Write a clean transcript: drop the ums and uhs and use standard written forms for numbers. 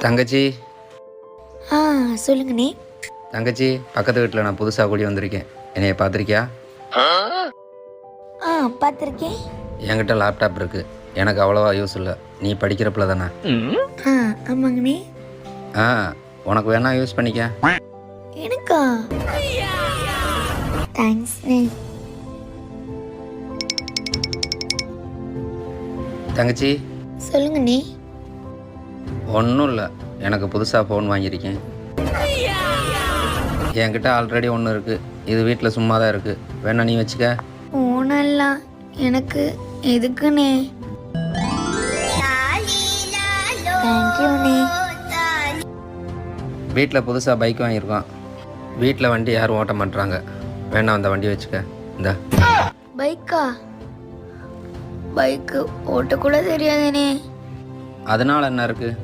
தங்கச்சி ஆ சொல்லுங்கண்ணே. தங்கச்சி பக்கத்து வீட்டில் நான் புதுசாக கூடி வந்திருக்கேன். என்னைய பார்த்துருக்கியா? ஆ பார்த்துருக்கேன். என்கிட்ட லேப்டாப் இருக்குது. எனக்கு அவ்வளோவா யூஸ் இல்லை. நீ படிக்கிறப்பில் தானே? ஆ ஆமாங்கண்ணே. ஆ உனக்கு வேணா யூஸ் பண்ணிக்க. எனக்கா? தேங்க்ஸ்ண்ணே. தங்கச்சி சொல்லுங்கண்ணே. ஒன்றும் இல்லை, எனக்கு புதுசாக ஃபோன் வாங்கியிருக்கேன். என்கிட்ட ஆல்ரெடி ஒன்று இருக்குது. இது வீட்டில் சும்மா தான் இருக்குது. வேணா நீ வச்சுக்க. ஓனல்லாம் எனக்கு எதுக்குண்ணே? தேங்க்யூண்ணே. வீட்டில் புதுசாக பைக் வாங்கியிருக்கோம். வீட்டில் வண்டி யாரும் ஓட்ட மாட்டுறாங்க. வேணா அந்த வண்டி வச்சுக்க. இந்த பைக்கா? பைக்கு ஓட்டக்கூட தெரியாதுண்ணே. அதனால் என்ன இருக்குது?